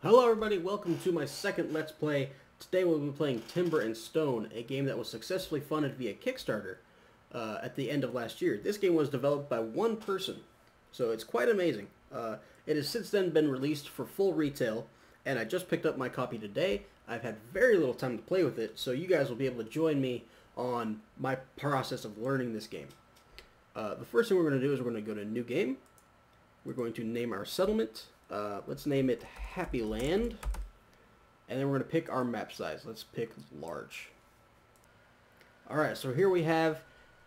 Hello everybody, welcome to my second Let's Play. Today we'll be playing Timber and Stone, a game that was successfully funded via Kickstarter at the end of last year. This game was developed by one person, so it's quite amazing. It has since then been released for full retail, and I just picked up my copy today. I've had very little time to play with it, so you guys will be able to join me on my process of learning this game. The first thing we're going to do is we're going to go to New Game. We're going to name our settlement. Let's name it Happy Land. And then we're going to pick our map size. Let's pick large. Alright, so here we have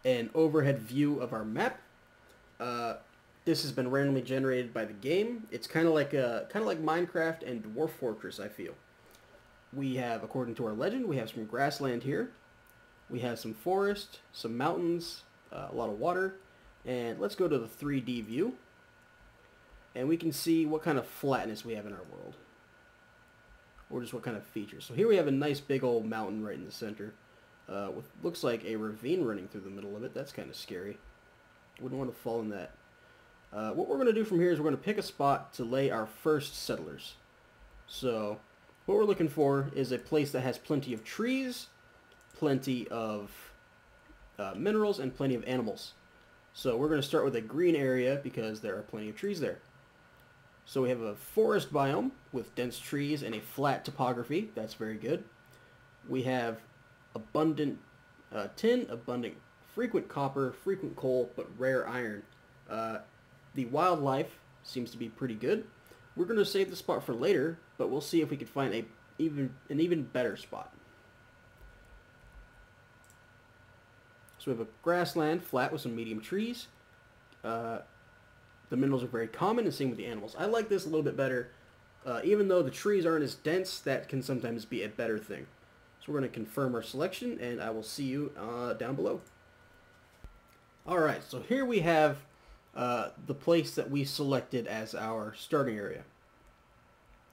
an overhead view of our map. This has been randomly generated by the game. It's kind of like Minecraft and Dwarf Fortress, I feel. We have, according to our legend, we have some grassland here. We have some forest, some mountains, a lot of water. And let's go to the 3D view. And we can see what kind of flatness we have in our world. Or just what kind of features. So here we have a nice big old mountain right in the center. With looks like a ravine running through the middle of it. That's kind of scary. Wouldn't want to fall in that. What we're going to do from here is we're going to pick a spot to lay our first settlers. So what we're looking for is a place that has plenty of trees, plenty of minerals, and plenty of animals. So we're going to start with a green area because there are plenty of trees there. So we have a forest biome with dense trees and a flat topography. That's very good. We have abundant tin, abundant frequent copper, frequent coal, but rare iron. The wildlife seems to be pretty good. We're going to save the spot for later, but we'll see if we can find an even better spot. So we have a grassland flat with some medium trees. The minerals are very common, and same with the animals. I like this a little bit better. Even though the trees aren't as dense, that can sometimes be a better thing. So we're going to confirm our selection, and I will see you down below. Alright, so here we have the place that we selected as our starting area.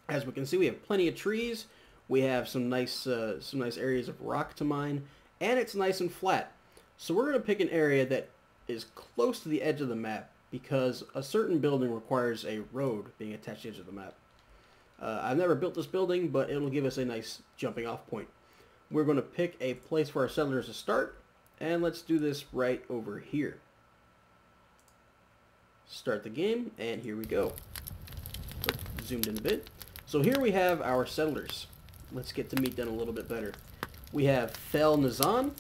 As we can see, we have plenty of trees. We have some nice areas of rock to mine, and it's nice and flat. So we're going to pick an area that is close to the edge of the map, because a certain building requires a road being attached to the edge of the map. I've never built this building, but it'll give us a nice jumping off point. We're going to pick a place for our settlers to start, and let's do this right over here. Start the game, and here we go. Zoomed in a bit. So here we have our settlers. Let's get to meet them a little bit better. We have Fel Nazan,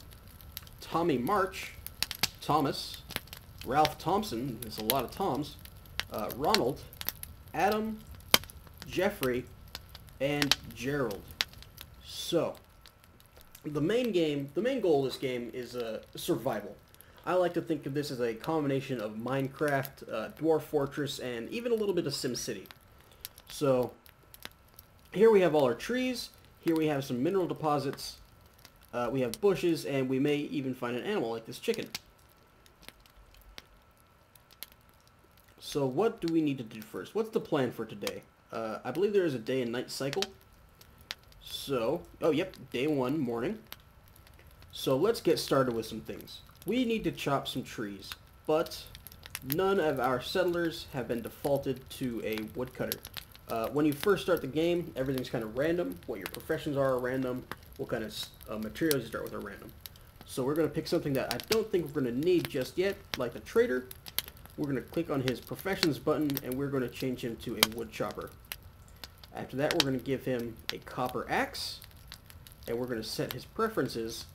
Tommy March, Thomas, Ralph Thompson, there's a lot of Toms, Ronald, Adam, Jeffrey, and Gerald. So, the main goal of this game is survival. I like to think of this as a combination of Minecraft, Dwarf Fortress, and even a little bit of SimCity. So, here we have all our trees, here we have some mineral deposits, we have bushes, and we may even find an animal like this chicken. So what do we need to do first? What's the plan for today? I believe there is a day and night cycle. So, oh yep, day 1, morning. So let's get started with some things. We need to chop some trees, but none of our settlers have been defaulted to a woodcutter. When you first start the game, everything's kind of random. What your professions are random. What kind of materials you start with are random. So we're going to pick something that I don't think we're going to need just yet, like the trader. We're going to click on his professions button, and we're going to change him to a wood chopper. After that, we're going to give him a copper axe, and we're going to set his preferences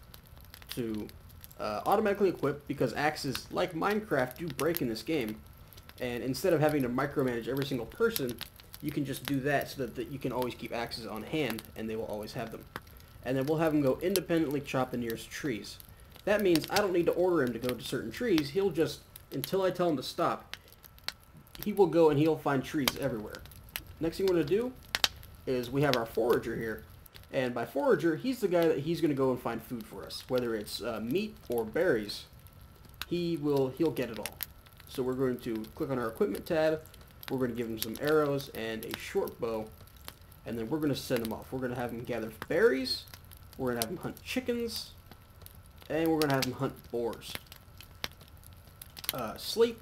to automatically equip, because axes, like Minecraft, do break in this game. And instead of having to micromanage every single person, you can just do that so that you can always keep axes on hand, and they will always have them. And then we'll have him go independently chop the nearest trees. That means I don't need to order him to go to certain trees. He'll just, until I tell him to stop, he will go and he'll find trees everywhere. Next thing we're going to do is we have our forager here. And by forager, he's the guy that he's going to go and find food for us. Whether it's meat or berries, he'll get it all. So we're going to click on our equipment tab. We're going to give him some arrows and a short bow. And then we're going to send him off. We're going to have him gather berries. We're going to have him hunt chickens. And we're going to have him hunt boars. Sleep.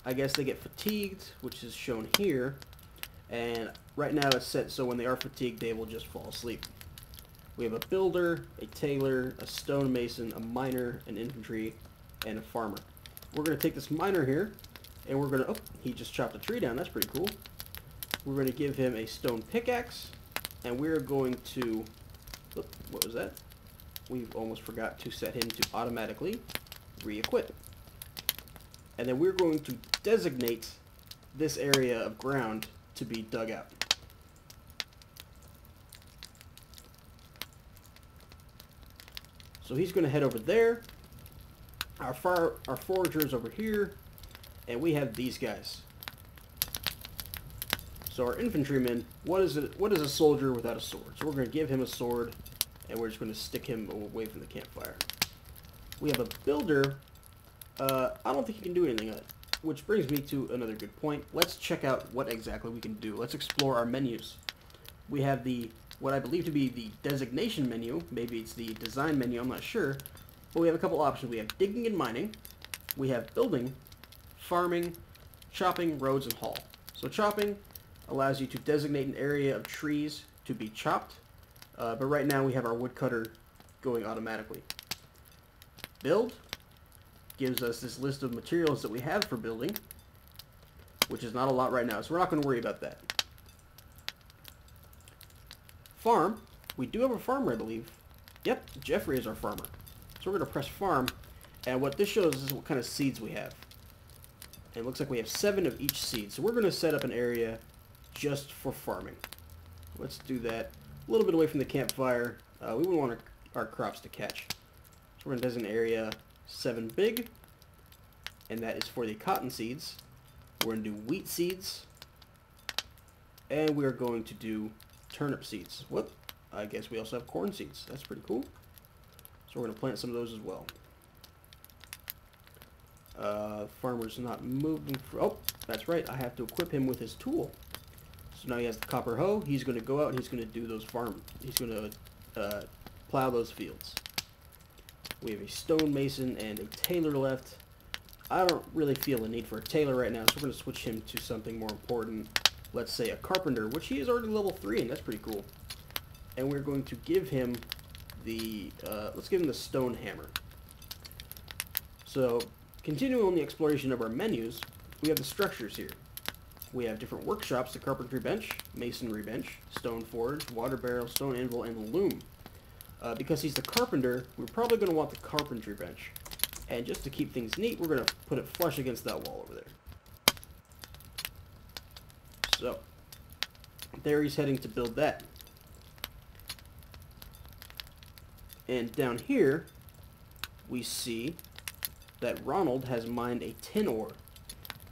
I guess they get fatigued, which is shown here. And Right now it's set so when they are fatigued, they will just fall asleep. We have a builder, a tailor, a stonemason, a miner, an infantry, and a farmer. We're going to take this miner here, and we're going to... Oh, he just chopped a tree down. That's pretty cool. We're going to give him a stone pickaxe, and we're going to... Look, what was that? We almost forgot to set him to automatically re-equip. And then we're going to designate this area of ground to be dug out. So he's going to head over there. Our forager's over here, and we have these guys. So our infantryman, what is a soldier without a sword? So we're going to give him a sword, and we're just going to stick him away from the campfire. We have a builder. I don't think he can do anything on it, which brings me to another good point. Let's check out what exactly we can do. Let's explore our menus. We have what I believe to be the designation menu. Maybe it's the design menu, I'm not sure. But we have a couple options. We have digging and mining. We have building, farming, chopping, roads, and haul. So chopping allows you to designate an area of trees to be chopped. But right now we have our woodcutter going automatically. Build gives us this list of materials that we have for building, which is not a lot right now, so we're not going to worry about that. Farm. We do have a farmer, I believe. Yep, Jeffrey is our farmer. So we're going to press farm, and what this shows is what kind of seeds we have. And it looks like we have 7 of each seed, so we're going to set up an area just for farming. Let's do that a little bit away from the campfire. We wouldn't want our crops to catch. So we're going to designate an area 7 big, and that is for the cotton seeds. We're going to do wheat seeds, and we're going to do turnip seeds. Whoop, I guess we also have corn seeds. That's pretty cool. So we're going to plant some of those as well. Farmer's not moving. Oh, that's right. I have to equip him with his tool. So now he has the copper hoe. He's going to go out and he's going to do those He's going to plow those fields. We have a stonemason and a tailor left. I don't really feel a need for a tailor right now, so we're going to switch him to something more important. Let's say a carpenter, which he is already level 3, and that's pretty cool. And we're going to give him let's give him the stone hammer. So, continuing on the exploration of our menus, we have the structures here. We have different workshops, the carpentry bench, masonry bench, stone forge, water barrel, stone anvil, and the loom. Because he's the carpenter, we're probably going to want the carpentry bench. And just to keep things neat, we're going to put it flush against that wall over there. So, there he's heading to build that. And down here, we see that Ronald has mined a tin ore.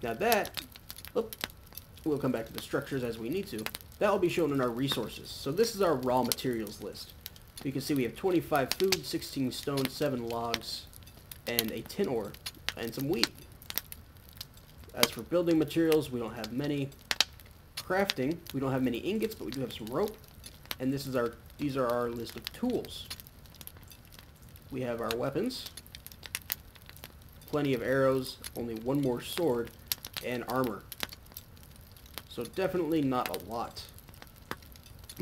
Now that, we'll come back to the structures as we need to. That will be shown in our resources. So this is our raw materials list. You can see we have 25 food, 16 stone, 7 logs, and a tin ore, and some wheat. As for building materials, we don't have many. Crafting, we don't have many ingots, but we do have some rope. And these are our list of tools. We have our weapons, plenty of arrows, only 1 more sword, and armor. So definitely not a lot.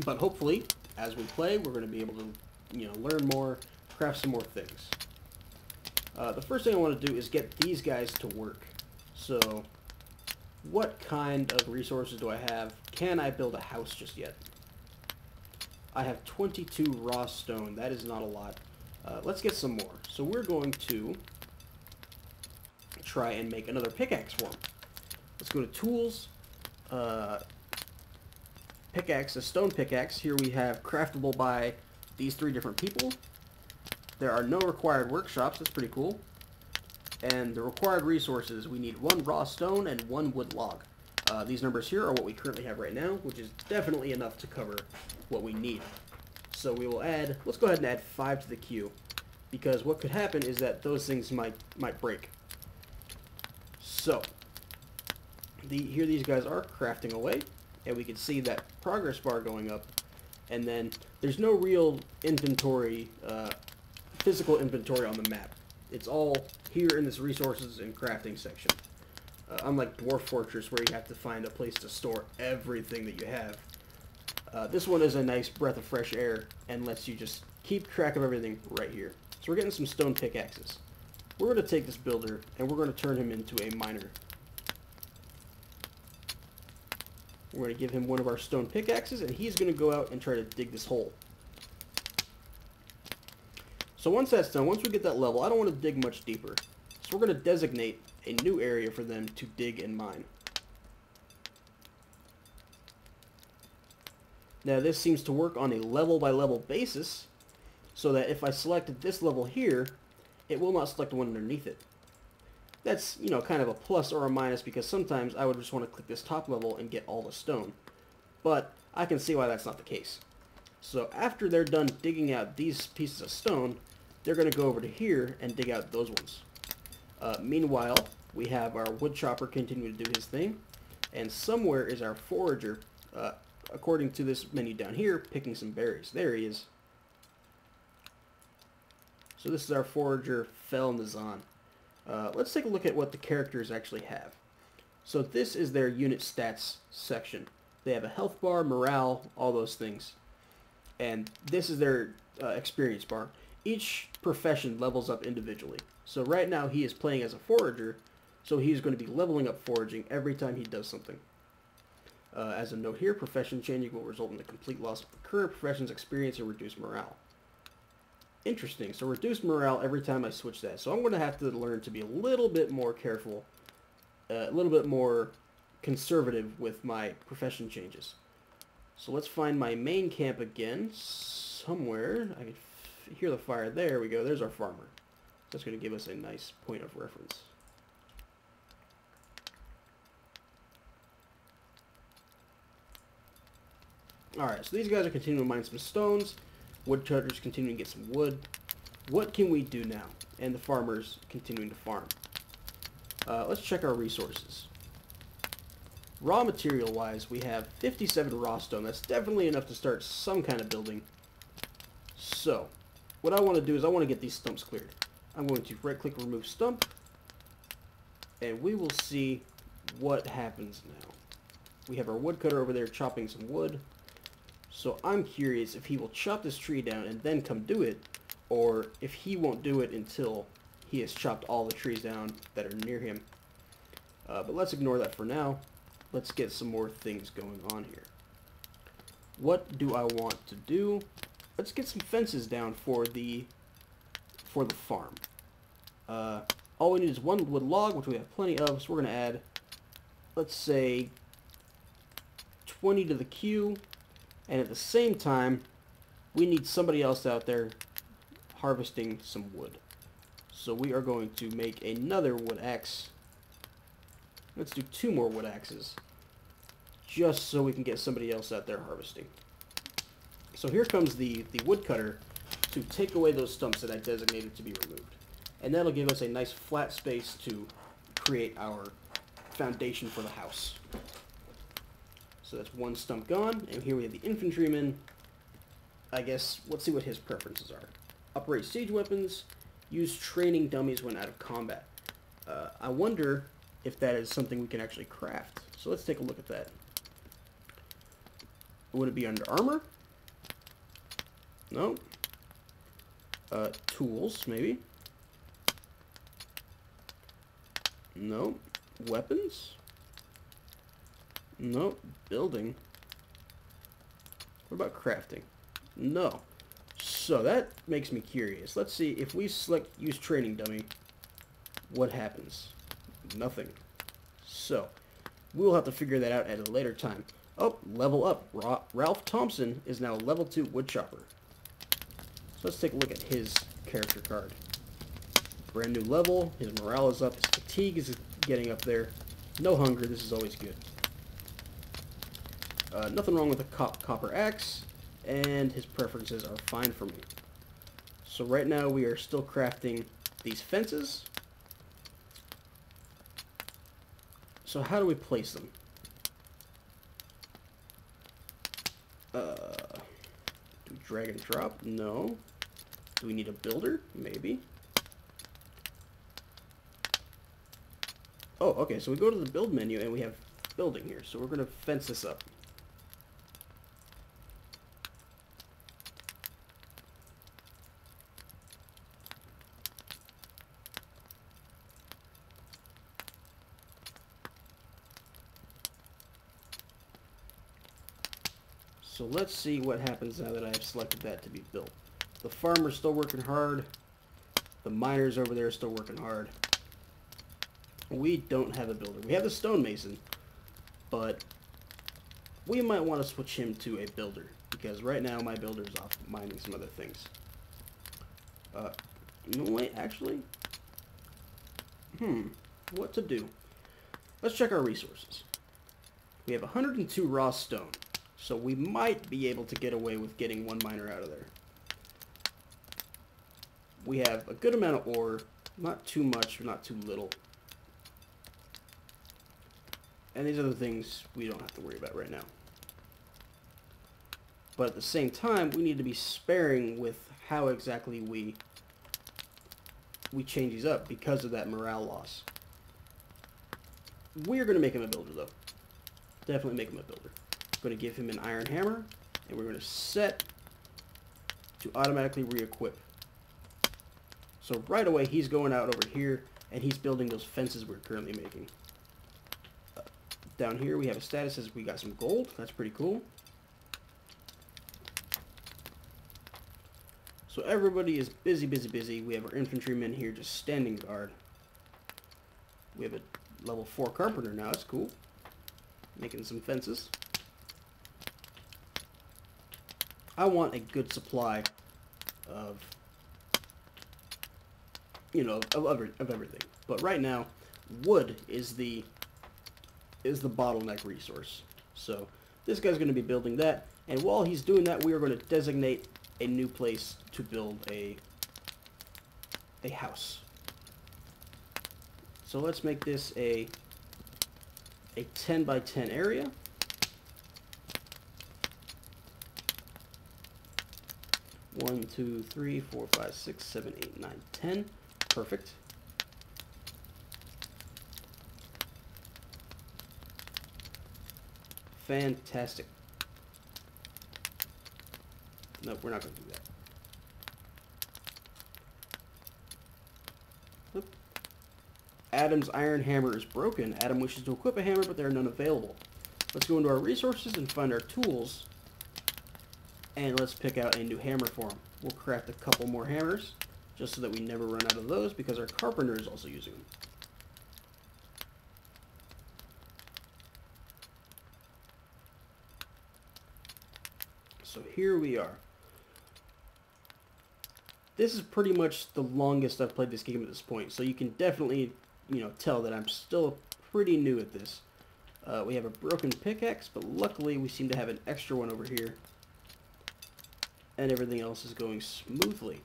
But hopefully, as we play, we're going to be able to, learn more, craft some more things. The first thing I want to do is get these guys to work. So, what kind of resources do I have? Can I build a house just yet? I have 22 raw stone. That is not a lot. Let's get some more. So we're going to try and make another pickaxe for him. Let's go to tools, pickaxe, a stone pickaxe. Here we have craftable by these 3 different people. There are no required workshops. That's pretty cool. And the required resources, we need 1 raw stone and 1 wood log. These numbers here are what we currently have right now, which is definitely enough to cover what we need. So we will let's go ahead and add 5 to the queue, because what could happen is that those things might break. So, here these guys are crafting away, and we can see that progress bar going up, and then there's no real inventory, physical inventory on the map. It's all here in this resources and crafting section. Unlike Dwarf Fortress, where you have to find a place to store everything that you have, This one is a nice breath of fresh air and lets you just keep track of everything right here. So we're getting some stone pickaxes. We're going to take this builder and we're going to turn him into a miner. We're going to give him one of our stone pickaxes and he's going to go out and try to dig this hole. So once that's done, once we get that level, I don't want to dig much deeper. So we're going to designate a new area for them to dig and mine. Now this seems to work on a level by level basis, so that if I select this level here, it will not select the one underneath it. That's, you know, kind of a plus or a minus, because sometimes I would just want to click this top level and get all the stone. But I can see why that's not the case. So after they're done digging out these pieces of stone, they're going to go over to here and dig out those ones. Meanwhile, we have our wood chopper continuing to do his thing, and somewhere is our forager, according to this menu down here, picking some berries. There he is. So this is our forager, Fel Nazan. Let's take a look at what the characters actually have. So this is their unit stats section. They have a health bar, morale, all those things. And this is their experience bar. Each profession levels up individually. So right now he is playing as a forager, so he's going to be leveling up foraging every time he does something. As a note here, profession changing will result in the complete loss of the current profession's experience or reduced morale. Interesting. So reduced morale every time I switch that. So I'm going to have to learn to be a little bit more careful, a little bit more conservative with my profession changes. So let's find my main camp again. Somewhere. I can hear the fire. There we go. There's our farmer. That's going to give us a nice point of reference. Alright, so these guys are continuing to mine some stones. Woodcutters continuing to get some wood. What can we do now? And the farmers continuing to farm. Let's check our resources. Raw material wise, we have 57 raw stone. That's definitely enough to start some kind of building. So, what I want to do is I want to get these stumps cleared. I'm going to right click remove stump. And we will see what happens now. We have our woodcutter over there chopping some wood. So I'm curious if he will chop this tree down and then come do it, or if he won't do it until he has chopped all the trees down that are near him. But let's ignore that for now. Let's get some more things going on here. What do I want to do? Let's get some fences down for the farm. All we need is one wood log, which we have plenty of, so we're going to add, let's say, 20 to the queue. And at the same time, we need somebody else out there harvesting some wood. So we are going to make another wood axe. Let's do 2 more wood axes, just so we can get somebody else out there harvesting. So here comes the woodcutter to take away those stumps that I designated to be removed. And that'll give us a nice flat space to create our foundation for the house. So that's one stump gone, and here we have the infantryman. I guess, let's see what his preferences are. Operate siege weapons, use training dummies when out of combat. I wonder if that is something we can actually craft. So let's take a look at that. Would it be under armor? No. Tools, maybe. No. Weapons? No. Building. What about crafting? No. So that makes me curious. Let's see, if we select use training dummy, what happens? Nothing. So, we'll have to figure that out at a later time. Oh, level up. Ralph Thompson is now level 2 woodchopper. So let's take a look at his character card. Brand new level, his morale is up, his fatigue is getting up there. No hunger, this is always good. Nothing wrong with a copper axe, and his preferences are fine for me. So right now we are still crafting these fences. So how do we place them? Do we drag and drop? No. Do we need a builder? Maybe. Oh, okay, so we go to the build menu and we have building here. So we're going to fence this up. So let's see what happens now that I've selected that to be built. The farmer's still working hard. The miners over there are still working hard. We don't have a builder. We have the stonemason, but we might want to switch him to a builder, because right now my builder's off mining some other things. No, wait, actually, what to do? Let's check our resources. We have 102 raw stone, so we might be able to get away with getting one miner out of there. We have a good amount of ore, not too much, not too little. And these other things we don't have to worry about right now. But at the same time, we need to be sparing with how exactly we change these up because of that morale loss. We're going to make him a builder, though. Definitely make him a builder. We're going to give him an iron hammer, and we're going to set to automatically re-equip. So right away, he's going out over here, and he's building those fences we're currently making. Down here, we have a status as we got some gold. That's pretty cool. So everybody is busy, busy, busy. We have our infantrymen here just standing guard. We have a level 4 carpenter now. That's cool. Making some fences. I want a good supply of, you know, of everything. But right now, wood is the bottleneck resource. So this guy's going to be building that, and while he's doing that, we are going to designate a new place to build a house. So let's make this a 10 by 10 area. One, two, three, 4, 5, 6, 7, 8, 9, 10. Perfect. Fantastic. No, we're not going to do that. Oop. Adam's iron hammer is broken. Adam wishes to equip a hammer, but there are none available. Let's go into our resources and find our tools. And let's pick out a new hammer for him. We'll craft a couple more hammers, just so that we never run out of those, because our carpenter is also using them. So here we are. This is pretty much the longest I've played this game at this point, so you can definitely, you know, tell that I'm still pretty new at this. We have a broken pickaxe, but luckily we seem to have an extra one over here, and everything else is going smoothly.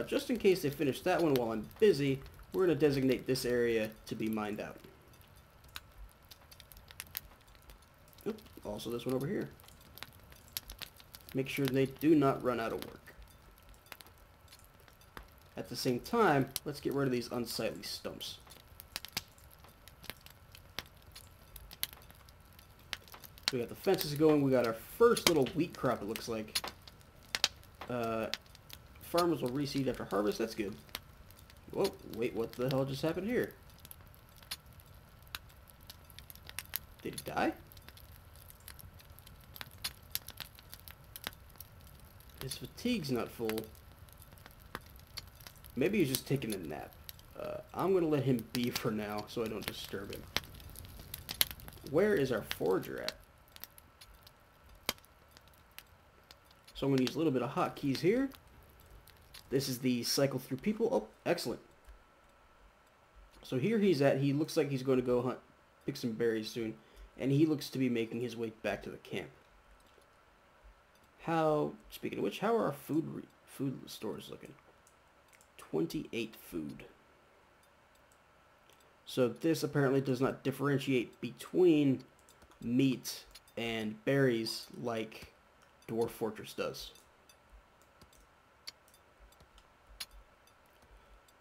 Just in case they finish that one while I'm busy, we're going to designate this area to be mined out. Oop, also this one over here. Make sure they do not run out of work. At the same time, let's get rid of these unsightly stumps. We got the fences going. We got our first little wheat crop, it looks like. Farmers will reseed after harvest. That's good. Whoa, wait, what the hell just happened here? Did he die? His fatigue's not full. Maybe he's just taking a nap. I'm going to let him be for now so I don't disturb him. Where is our forager at? So I'm going to use a little bit of hotkeys here. This is the cycle through people. Oh, excellent. So here he's at. He looks like he's going to go hunt, pick some berries soon. And he looks to be making his way back to the camp. Speaking of which, how are our food stores looking? 28 food. So this apparently does not differentiate between meat and berries like Dwarf Fortress does.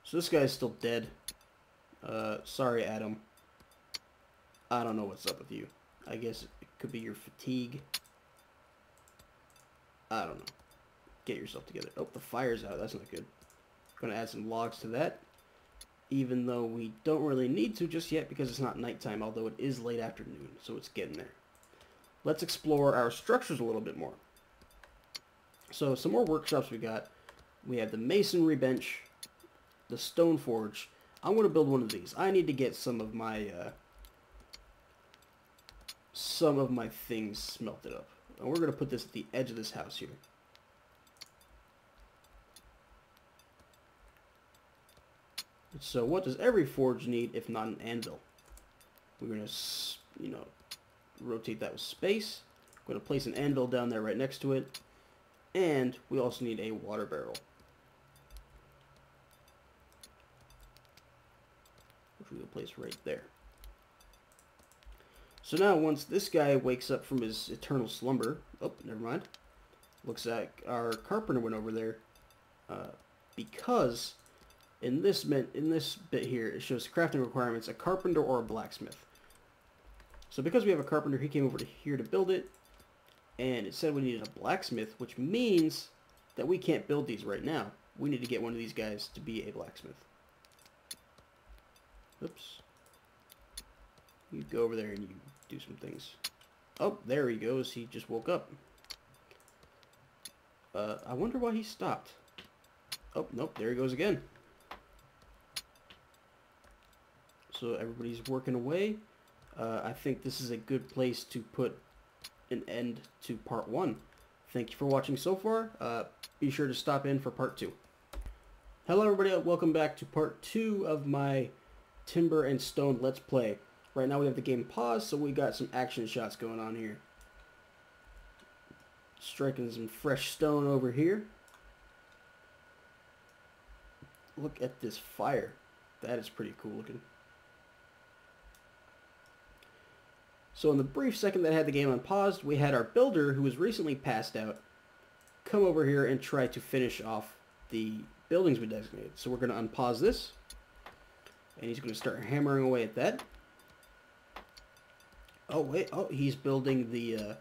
So this guy's still dead. Sorry, Adam. I don't know what's up with you. I guess it could be your fatigue. I don't know. Get yourself together. Oh, the fire's out. That's not good. Gonna add some logs to that. even though we don't really need to just yet because it's not nighttime, although it is late afternoon, so it's getting there. Let's explore our structures a little bit more. So some more workshops we got. We have the masonry bench, the stone forge. I'm going to build one of these. I need to get some of my things smelted up. And we're going to put this at the edge of this house here. So what does every forge need if not an anvil? We're going to, rotate that with space. I'm going to place an anvil down there right next to it. And we also need a water barrel, which we'll place right there. So now once this guy wakes up from his eternal slumber, oh, never mind. Looks like our carpenter went over there because in this bit here, it shows crafting requirements, a carpenter or a blacksmith. So because we have a carpenter, he came over to here to build it, and it said we needed a blacksmith, which means that we can't build these right now. We need to get one of these guys to be a blacksmith. Oops. You go over there and you do some things. Oh, there he goes. He just woke up. I wonder why he stopped. Oh, nope, there he goes again. So everybody's working away. I think this is a good place to put an end to part 1. Thank you for watching so far. Be sure to stop in for part 2. Hello everybody, welcome back to part 2 of my Timber and Stone Let's Play. Right now we have the game paused, so we got some action shots going on here. Striking some fresh stone over here. Look at this fire. That is pretty cool looking. So in the brief second that I had the game unpaused, we had our builder, who was recently passed out, come over here and try to finish off the buildings we designated. So we're going to unpause this, and he's going to start hammering away at that. Oh wait, oh, he's building the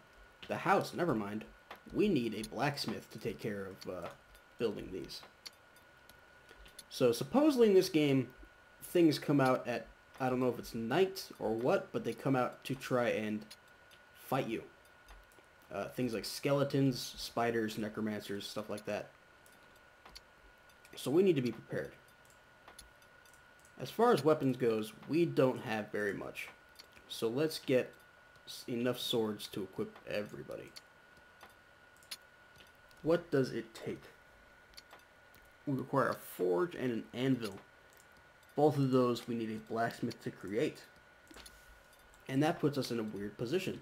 house. Never mind. We need a blacksmith to take care of building these. So supposedly in this game, things come out at, I don't know if it's night or what, but they come out to try and fight you. Things like skeletons, spiders, necromancers, stuff like that. So we need to be prepared. As far as weapons goes, we don't have very much. So let's get enough swords to equip everybody. What does it take? We require a forge and an anvil. Both of those we need a blacksmith to create. And that puts us in a weird position.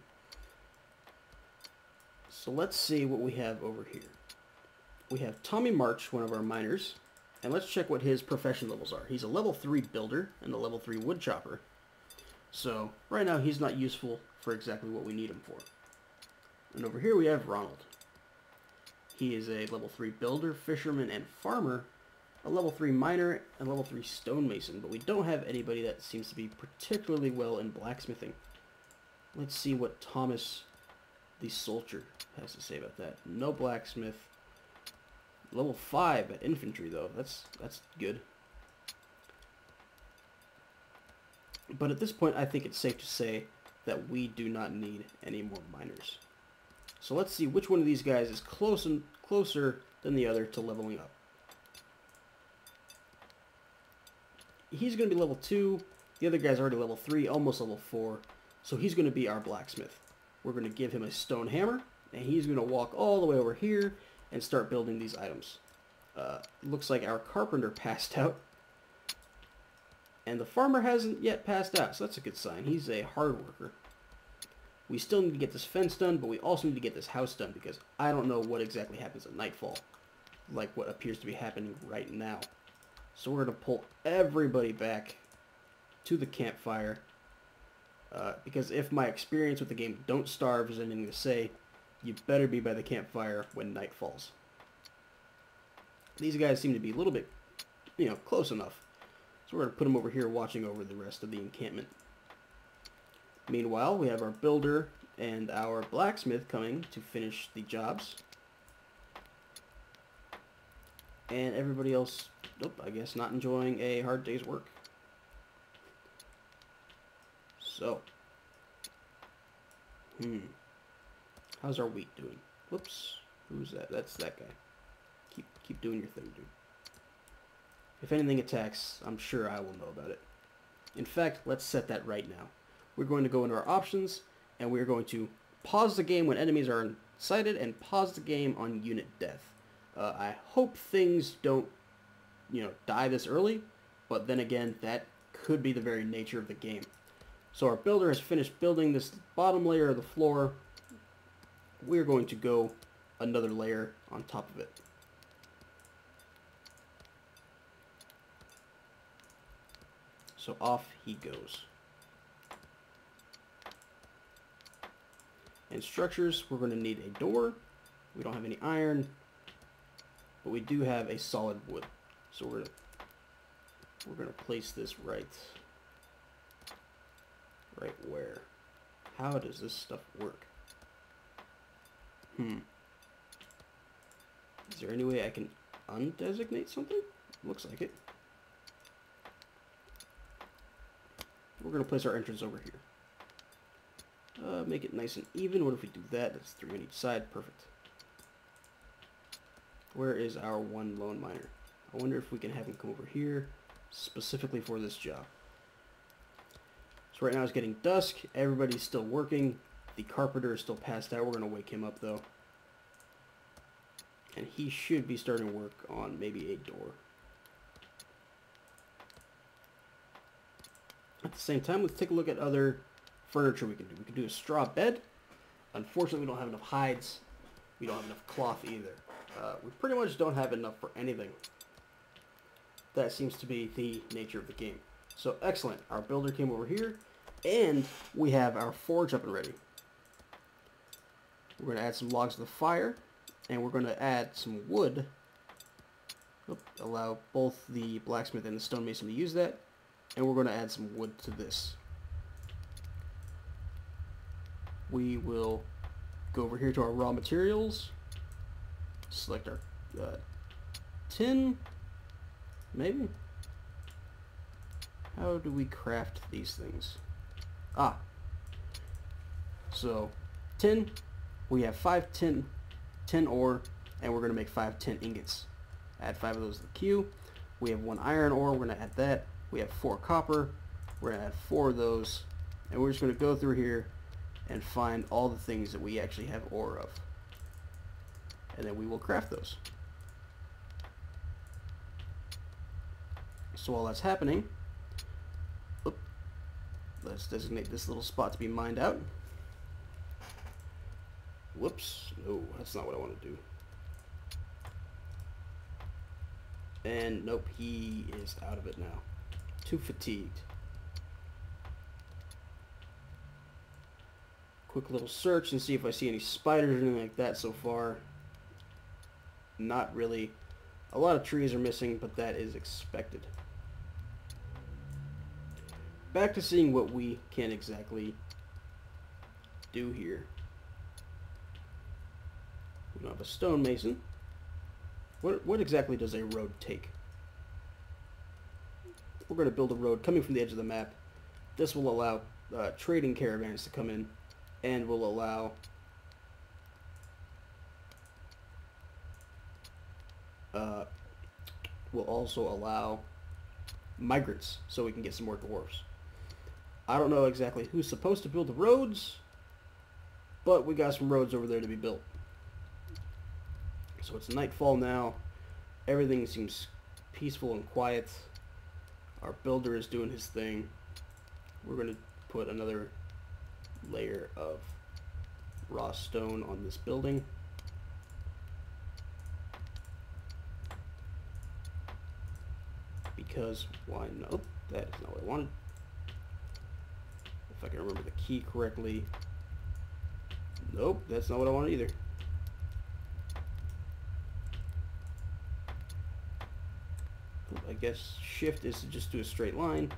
So let's see what we have over here. We have Tommy March, one of our miners. And let's check what his profession levels are. He's a level 3 builder and a level 3 wood chopper. So right now he's not useful for exactly what we need him for. And over here we have Ronald. He is a level 3 builder, fisherman, and farmer, a level 3 miner, and level 3 stonemason, but we don't have anybody that seems to be particularly well in blacksmithing. Let's see what Thomas the soldier has to say about that. No blacksmith. Level 5 at infantry though. That's good. But at this point I think it's safe to say that we do not need any more miners. So let's see which one of these guys is closer than the other to leveling up. He's going to be level 2. The other guy's already level 3, almost level 4. So he's going to be our blacksmith. We're going to give him a stone hammer, and he's going to walk all the way over here and start building these items. Looks like our carpenter passed out. And the farmer hasn't yet passed out, so that's a good sign. He's a hard worker. We still need to get this fence done, but we also need to get this house done because I don't know what exactly happens at nightfall, like what appears to be happening right now. So we're going to pull everybody back to the campfire because if my experience with the game Don't Starve is anything to say, you better be by the campfire when night falls. These guys seem to be a little bit, close enough. So we're going to put them over here watching over the rest of the encampment. Meanwhile, we have our builder and our blacksmith coming to finish the jobs. And everybody else, I guess, not enjoying a hard day's work. So, how's our wheat doing? Whoops, who's that? That's that guy. Keep doing your thing, dude. If anything attacks, I'm sure I will know about it. In fact, let's set that right now. We're going to go into our options, and we're going to pause the game when enemies are sighted, and pause the game on unit death. I hope things don't, die this early, but then again, that could be the very nature of the game. So our builder has finished building this bottom layer of the floor. We're going to go another layer on top of it. So off he goes. And structures, we're going to need a door. We don't have any iron, but we do have a solid wood. So we're going to place this right where? How does this stuff work? Is there any way I can undesignate something? Looks like it. We're going to place our entrance over here. Make it nice and even. What if we do that? That's 3 on each side. Perfect. Where is our one lone miner? I wonder if we can have him come over here specifically for this job. So right now it's getting dusk. Everybody's still working. The carpenter is still passed out. We're going to wake him up though. And he should be starting work on maybe a door. At the same time, let's take a look at other furniture we can do. We can do a straw bed. Unfortunately, we don't have enough hides. We don't have enough cloth either. We pretty much don't have enough for anything. That seems to be the nature of the game. So, excellent. Our builder came over here, and we have our forge up and ready. We're going to add some logs to the fire, and we're going to add some wood. Allow both the blacksmith and the stonemason to use that. And we're going to add some wood to this. We will go over here to our raw materials. Select our tin. Maybe? How do we craft these things? So, tin. We have 5 tin ore, and we're going to make 5 tin ingots. Add 5 of those to the queue. We have 1 iron ore. We're going to add that. We have 4 copper. We're going to add 4 of those. And we're just going to go through here and find all the things that we actually have ore of. And then we will craft those. So while that's happening, let's designate this little spot to be mined out. Whoops. No, that's not what I want to do. And nope, he is out of it now. Too fatigued. Quick little search and see if I see any spiders or anything like that so far. Not really. A lot of trees are missing, but that is expected. Back to seeing what we can exactly do here. We don't have a stonemason. What exactly does a road take? We're going to build a road coming from the edge of the map. This will allow trading caravans to come in, and will allow will also allow migrants, so we can get some more dwarves. I don't know exactly who's supposed to build the roads, but we got some roads over there to be built. So it's nightfall now. Everything seems peaceful and quiet. Our builder is doing his thing. We're going to put another layer of raw stone on this building. Because why not? That is not what I wanted. If I can remember the key correctly. Nope, that's not what I wanted either. I guess shift is to just do a straight line.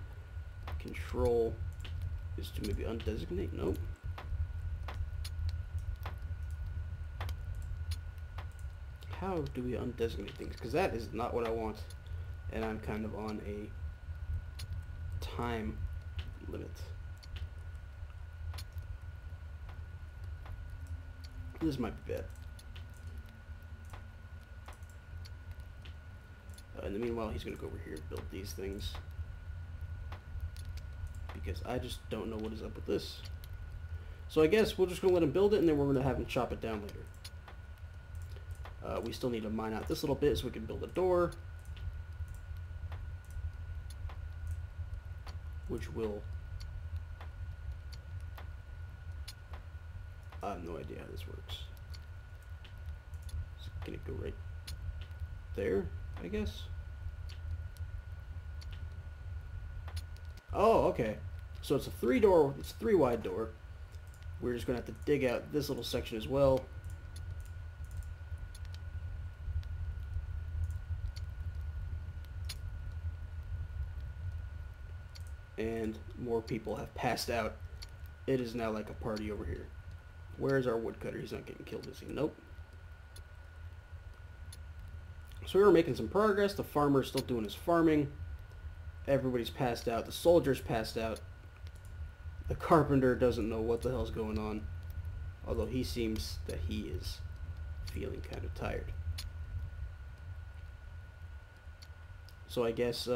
Control is to maybe undesignate. Nope. How do we undesignate things? Because that is not what I want. And I'm kind of on a time limit. This might be bad. In the meanwhile, he's going to go over here and build these things. Because I just don't know what is up with this. So I guess we're just going to let him build it, and then we're going to have him chop it down later. We still need to mine out this little bit so we can build a door. Which will... I have no idea how this works. It's going to go right there, I guess. Oh, okay. So it's a three wide door. We're just going to have to dig out this little section as well. And more people have passed out. It is now like a party over here. Where's our woodcutter? He's not getting killed, is he? Nope. So we were making some progress. The farmer's still doing his farming. Everybody's passed out. The soldier's passed out. The carpenter doesn't know what the hell's going on. Although he seems that he is feeling kind of tired. So I guess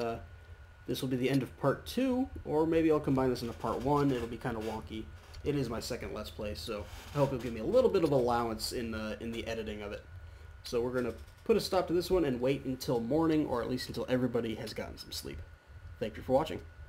this will be the end of part 2, or maybe I'll combine this into part 1. It'll be kind of wonky. It is my second Let's Play, so I hope you'll give me a little bit of allowance in the editing of it. So we're going to put a stop to this one and wait until morning, or at least until everybody has gotten some sleep. Thank you for watching.